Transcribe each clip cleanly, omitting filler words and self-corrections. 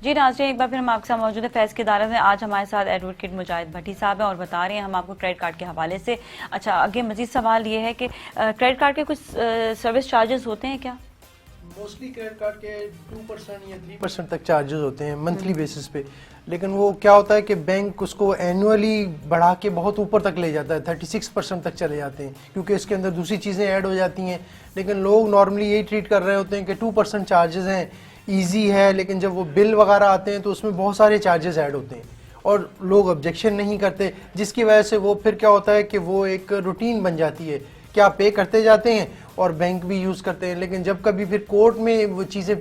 جی ناظرین، ایک بار پھر ہم آپ کے ساتھ موجود ہیں فیض کی عدالت میں. آج ہمارے ساتھ ایڈوکیٹ مجاہد بھٹی صاحب ہیں اور بتا رہے ہیں ہم آپ کو کریڈٹ کارڈ کے حوالے سے. اچھا، آگے مزید سوال یہ ہے کہ کریڈٹ کارڈ کے کچھ سروس چارجز ہوتے ہیں کیا؟ موسٹلی کریڈٹ کارڈ کے 2% یا 3% تک چارجز ہوتے ہیں منتھلی بیسس پہ، لیکن وہ کیا ہوتا ہے کہ بینک اس کو اینولی بڑھا کے بہت اوپر تک لے جاتا ہے، 36% تک چلے جاتے ہیں، کیونکہ اس کے اندر دوسری چیزیں ایڈ ہو جاتی ہیں. لیکن لوگ نارملی یہی ٹریٹ کر رہے ہوتے ہیں کہ 2% چارجز ہیں، ایزی ہے. لیکن جب وہ بل وغیرہ آتے ہیں تو اس میں بہت سارے چارجز ایڈ ہوتے ہیں اور لوگ آبجیکشن نہیں کرتے، جس کی وجہ سے وہ پھر کیا ہوتا ہے کہ وہ ایک روٹین بن جاتی ہے کہ آپ پے کرتے جاتے ہیں اور بینک بھی یوز کرتے ہیں. لیکن جب کبھی پھر کورٹ میں وہ چیزیں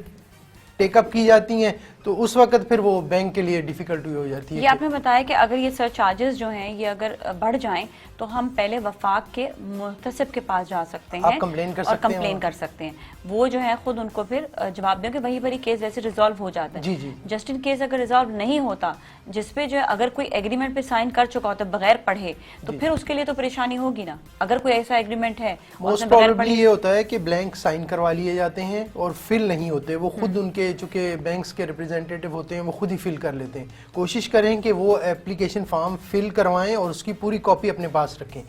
ٹیک اپ کی جاتی ہیں تو اس وقت پھر وہ بینک کے لیے ڈیفیکلٹی ہو جاتی ہے. یہ آپ نے بتایا کہ اگر یہ سر چارجز جو ہیں یہ اگر بڑھ جائیں تو ہم پہلے وفاق کے محتسب کے پاس جا سکتے ہیں آپ کمپلین کر اور سکتے ہیں کمپلین کر سکتے ہیں. وہ جو ہے خود ان کو پھر جواب دیں کہ وہی بری کیس ویسے ریزالو ہو جاتا ہے. جی جی جسٹ ان کیس اگر ریزالو نہیں ہوتا، جس پہ جو ہے اگر کوئی ایگریمنٹ پہ سائن کر چکا ہوتا ہے بغیر پڑھے، تو پھر اس کے لیے تو پریشانی ہوگی نا. اگر کوئی ایسا ایگریمنٹ ہے موسٹ پروبیبلی یہ ہوتا ہے کہ بلینک سائن کروا لیے جاتے ہیں اور فل نہیں ہوتے، وہ خود ان کے چونکہ بینکس کے ریپرزینٹیٹیو ہوتے ہیں وہ خود ہی فل کر لیتے ہیں. کوشش کریں کہ وہ ایپلیکیشن فارم فل کروائیں اور اس کی پوری کاپی اپنے پاس رکھیں،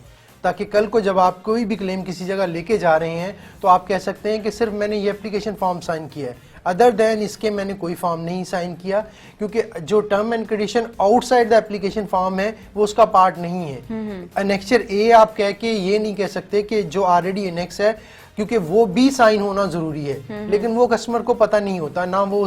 تاکہ کل کو جب آپ کوئی بھی کلیم کسی جگہ لے کے جا رہے ہیں تو آپ کہہ سکتے ہیں کہ صرف میں نے یہ ایپلیکیشن فارم سائن کیا ہے، ادر دین اس کے میں نے کوئی فارم نہیں سائن کیا. کیونکہ جو term and condition out side the application form ہے وہ اس کا پارٹ نہیں ہے. انیکسچر اے آپ کہہ کے یہ نہیں کہہ سکتے کہ جو آلریڈی انیکس ہے، کیونکہ وہ بھی سائن ہونا ضروری ہے. لیکن وہ کسٹمر کو پتہ نہیں ہوتا، نہ وہ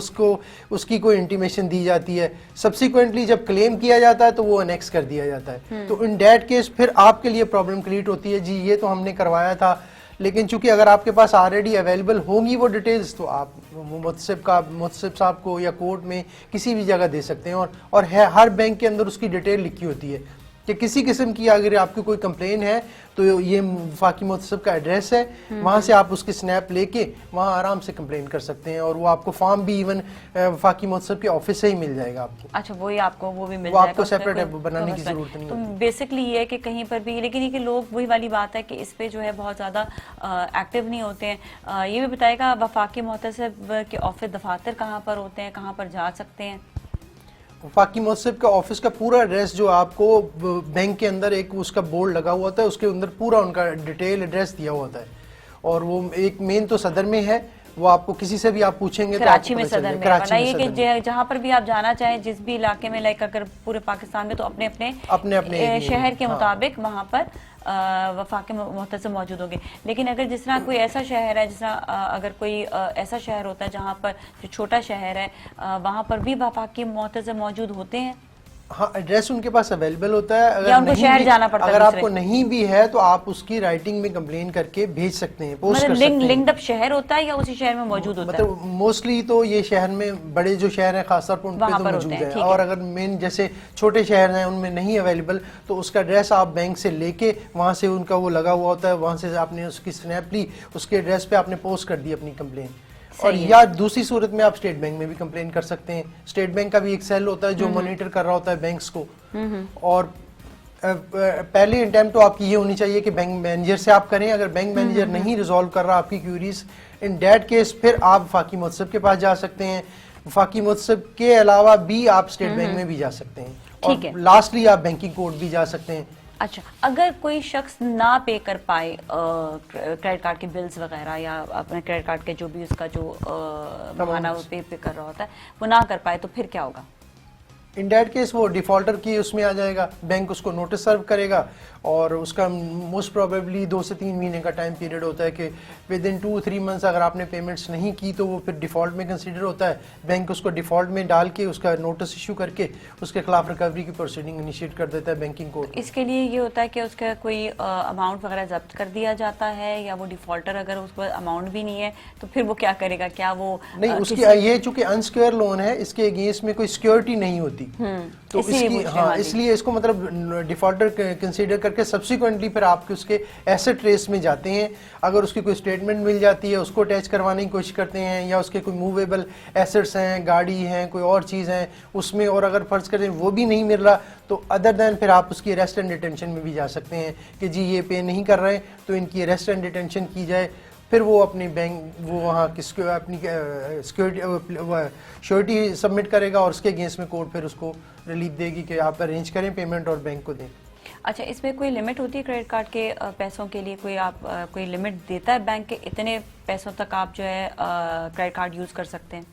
اس کی کوئی انٹیمیشن دی جاتی ہے. سبسیکوینٹلی جب کلیم کیا جاتا ہے تو وہ انیکس کر دیا جاتا ہے. تو ان دیٹ کیس پھر آپ کے لیے پرابلم کریٹ ہوتی ہے، جی یہ تو ہم نے کروایا تھا. لیکن چونکہ اگر آپ کے پاس آلریڈی اویلیبل ہوگی وہ ڈیٹیلز تو آپ محتسب صاحب کو یا کورٹ میں کسی بھی جگہ دے سکتے ہیں. اور ہر بینک کے اندر اس کی ڈیٹیل لکھی ہوتی ہے کہ کسی قسم کی اگر آپ کی کوئی کمپلین ہے تو یہ وفاقی محتسب کا ایڈریس ہے، وہاں سے آپ اس کی سنیپ لے کے وہاں آرام سے کمپلین کر سکتے ہیں. اور وہ آپ کو فارم بھی ایون وفاقی محتسب کے آفس سے ہی مل جائے گا آپ کو. اچھا، وہی آپ کو وہ بھی مل وہ جائے گا، آپ کو سیپریٹ بنانے کی ضرورت نہیں تو ہوتی. بیسکلی یہ ہے کہ کہیں پر بھی، لیکن یہ کہ لوگ وہی والی بات ہے کہ اس پہ جو ہے بہت زیادہ ایکٹیو نہیں ہوتے ہیں. یہ بھی بتائے گا وفاقی محتسب کے آفس دفاتر کہاں پر ہوتے ہیں، کہاں پر جا سکتے ہیں؟ وفاقی محتسب کا آفس کا پورا ایڈریس جو آپ کو بینک کے اندر ایک اس کا بورڈ لگا ہوا ہوتا ہے، اس کے اندر پورا ان کا ڈیٹیل ایڈریس دیا ہوا ہوتا ہے. اور وہ ایک مین تو صدر میں ہے، وہ آپ کو کسی سے بھی آپ پوچھیں گے تو کراچی میں صدر میں بتائیے کہ جہاں پر بھی آپ جانا چاہیں جس بھی علاقے میں، لائک اگر پورے پاکستان میں، تو اپنے اپنے شہر کے مطابق وہاں پر وفاقی محتسب موجود ہوں گے. لیکن اگر جس طرح کوئی ایسا شہر ہے، جس طرح اگر کوئی ایسا شہر ہوتا ہے جہاں پر جو چھوٹا شہر ہے، وہاں پر بھی وفاقی محتسب موجود ہوتے ہیں؟ ہاں، ایڈریس ان کے پاس اویلیبل ہوتا ہے. یا ان کو شہر جانا پڑتا ہے؟ اگر آپ کو نہیں بھی ہے تو آپ اس کی رائٹنگ میں کمپلین کر کے بھیج سکتے ہیں، پوسٹ کر سکتے ہیں. لنکڈ اپ شہر ہوتا ہے یا اسی شہر میں موجود ہوتا ہے؟ مطلب موسٹلی تو یہ شہر میں بڑے جو شہر ہیں خاص طور پر ان پہ تو موجود ہے. اور اگر مین جیسے چھوٹے شہر ہیں ان میں نہیں اویلیبل تو اس کا ایڈریس آپ بینک سے لے کے وہاں سے ان کا وہ لگا ہوا ہوتا ہے، وہاں سے آپ نے اس کی سنیپ لی، اس کے ایڈریس پہ آپ نے پوسٹ کر دی اپنی کمپلین. اور یا دوسری صورت میں آپ اسٹیٹ بینک میں بھی کمپلین کر سکتے ہیں. اسٹیٹ بینک کا بھی ایک سیل ہوتا ہے جو مانیٹر کر رہا ہوتا ہے بینکس کو. اور پہلی اٹیمپٹ تو آپ کی یہ ہونی چاہیے کہ بینک مینیجر سے آپ کریں. اگر بینک مینیجر نہیں ریزالو کر رہا آپ کی کیوریز، ان دیٹ کیس پھر آپ وفاقی محتسب کے پاس جا سکتے ہیں. وفاقی محتسب کے علاوہ بھی آپ اسٹیٹ بینک میں بھی جا سکتے ہیں. اور لاسٹلی آپ بینکنگ کورٹ بھی جا سکتے ہیں. اچھا، اگر کوئی شخص نہ پے کر پائے کریڈٹ کارڈ کے بلز وغیرہ یا اپنے کریڈٹ کارڈ کے جو بھی اس کا جو مانا وہ پے کر رہا ہوتا ہے، وہ نہ کر پائے تو پھر کیا ہوگا؟ ان دیٹ کیس وہ ڈیفالٹر کی اس میں آ جائے گا. بینک اس کو نوٹس سرو کرے گا اور اس کا موسٹ پروبیبلی 2 سے 3 مہینے کا ٹائم پیریڈ ہوتا ہے کہ ود ان 2-3 منتھس اگر آپ نے پیمنٹس نہیں کی تو وہ پھر ڈیفالٹ میں کنسیڈر ہوتا ہے. بینک اس کو ڈیفالٹ میں ڈال کے اس کا نوٹس ایشو کر کے اس کے خلاف ریکوری کی پروسیڈنگ انیشیٹ کر دیتا ہے بینکنگ کورٹ. اس کے لیے یہ ہوتا ہے کہ اس کا کوئی اماؤنٹ وغیرہ ضبط کر دیا جاتا ہے، یا وہ ڈیفالٹر اگر اس کو اماؤنٹ بھی نہیں ہے تو پھر وہ کیا کرے گا؟ کیا وہ نہیں، اس کی یہ چونکہ انسیکیور لون ہے، اس کے اگینسٹ میں کوئی سیکیورٹی نہیں ہوتی، تو اس لیے اس کو مطلب ڈیفالٹر کنسیڈر کر کے سبسیکوینٹلی پھر آپ کے اس کے ایسٹ ریس میں جاتے ہیں. اگر اس کی کوئی اسٹیٹمنٹ مل جاتی ہے اس کو اٹیچ کروانے کی کوشش کرتے ہیں، یا اس کے کوئی موویبل ایسٹس ہیں، گاڑی ہیں، کوئی اور چیز ہیں اس میں، اور اگر فرض کریں وہ بھی نہیں مل رہا تو ادر دین پھر آپ اس کی اریسٹ اینڈ ڈیٹینشن میں بھی جا سکتے ہیں کہ جی یہ پے نہیں کر رہے تو ان کی اریسٹ اینڈ ڈیٹینشن کی جائے. پھر وہ اپنی بینک وہ وہاں کس کو اپنی شیورٹی سبمٹ کرے گا اور اس کے اگینسٹ میں کورٹ پھر اس کو ریلیف دے گی کہ آپ ارینج کریں پیمنٹ اور بینک کو دیں. اچھا اس میں کوئی لمٹ ہوتی ہے کریڈٹ کارڈ کے پیسوں کے لیے؟ کوئی لمٹ دیتا ہے بینک کے اتنے پیسوں تک آپ جو ہے کریڈٹ کارڈ یوز کر سکتے ہیں؟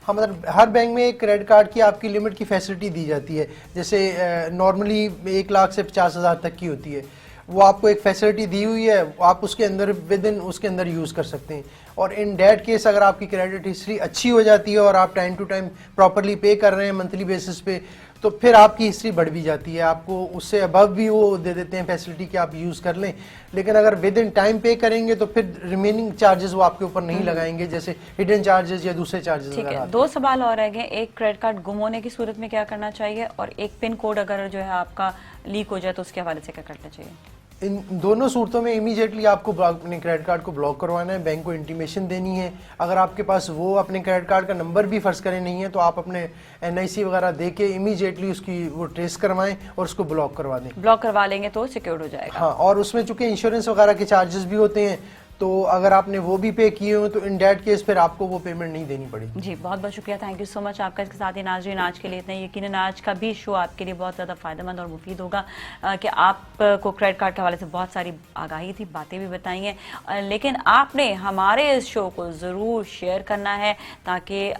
ہاں مطلب ہر بینک میں کریڈٹ کارڈ کی آپ کی لمٹ کی فیسلٹی دی جاتی ہے. جیسے نارملی 1 لاکھ سے 50,000 تک کی ہوتی ہے, وہ آپ کو ایک فیسلٹی دی ہوئی ہے, آپ اس کے اندر اس کے اندر یوز کر سکتے ہیں. اور ان ڈیٹ کیس اگر آپ کی کریڈٹ ہسٹری اچھی ہو جاتی ہے اور آپ ٹائم ٹو ٹائم پراپرلی پے کر رہے ہیں منتھلی بیسس پہ, تو پھر آپ کی ہسٹری بڑھ بھی جاتی ہے, آپ کو اس سے ابو بھی وہ دے دیتے ہیں فیسلٹی کہ آپ یوز کر لیں. لیکن اگر ود ان ٹائم پے کریں گے تو پھر ریمیننگ چارجز وہ آپ کے اوپر نہیں لگائیں گے, جیسے ہڈن چارجز یا دوسرے چارجز. ٹھیک ہے, 2 سوال اور رہ گئے. ایک, کریڈٹ کارڈ گم ہونے کی صورت میں کیا کرنا چاہیے, اور ایک پن کوڈ اگر جو ہے آپ کا لیک ہو جائے تو اس کے حوالے سے کیا کرنا چاہیے؟ ان دونوں صورتوں میں امیجیٹلی آپ کو اپنے کریڈٹ کارڈ کو بلاک کروانا ہے, بینک کو انٹیمیشن دینی ہے. اگر آپ کے پاس وہ اپنے کریڈٹ کارڈ کا نمبر بھی فرض کریں نہیں ہے تو آپ اپنے NIC وغیرہ دے کے امیجیٹلی اس کی وہ ٹریس کروائیں اور اس کو بلاک کروا دیں. بلاک کروا لیں گے تو سیکیورڈ ہو جائے گا. ہاں, اور اس میں چونکہ انشورنس وغیرہ کے چارجز بھی ہوتے ہیں, تو اگر آپ نے وہ بھی پے کیے ہوں تو ان دیٹ کیس پھر آپ کو وہ پیمنٹ نہیں دینی پڑے. جی بہت بہت شکریہ, تھینک یو سو مچ آپ کا. اس کے ساتھ ہی ناظرین آج کے لیے اتنا ہی. یقیناً آج کا بھی شو آپ کے لیے بہت زیادہ فائدہ مند اور مفید ہوگا کہ آپ کو کریڈٹ کارڈ کے حوالے سے بہت ساری آگاہی تھی, باتیں بھی بتائی ہیں, لیکن آپ نے ہمارے اس شو کو ضرور شیئر کرنا ہے تاکہ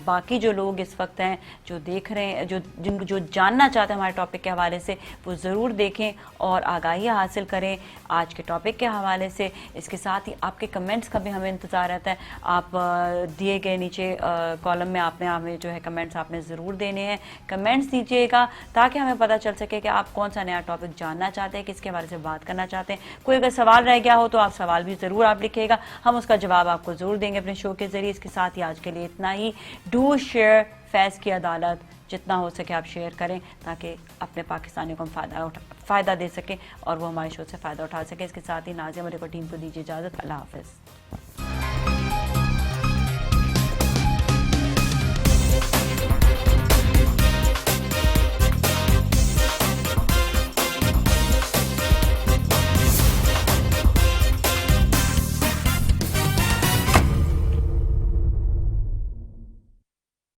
باقی جو لوگ اس وقت ہیں جو دیکھ رہے ہیں, جو جاننا چاہتے ہیں ہمارے ٹاپک کے حوالے سے, وہ ضرور دیکھیں اور آگاہی حاصل کریں آج کے ٹاپک کے حوالے سے. اس کے ساتھ ہی آپ کے کمنٹس کا بھی ہمیں انتظار رہتا ہے. آپ دیے گئے نیچے کالم میں آپ نے ہمیں جو ہے کمنٹس آپ نے ضرور دینے ہیں. کمنٹس دیجیے گا تاکہ ہمیں پتہ چل سکے کہ آپ کون سا نیا ٹاپک جاننا چاہتے ہیں, کس کے بارے سے بات کرنا چاہتے ہیں. کوئی اگر سوال رہ گیا ہو تو آپ سوال بھی ضرور آپ لکھیے گا, ہم اس کا جواب آپ کو ضرور دیں گے اپنے شو کے ذریعے. اس کے ساتھ ہی آج کے لیے اتنا ہی. ڈو شیئر فیض کی عدالت, جتنا ہو سکے آپ شیئر کریں تاکہ اپنے پاکستانیوں کو ہم فائدہ دے سکیں اور وہ ہمارے شو سے فائدہ اٹھا سکیں. اس کے ساتھ ہی ناظرین اور ٹیم کو دیجیے اجازت. اللہ حافظ.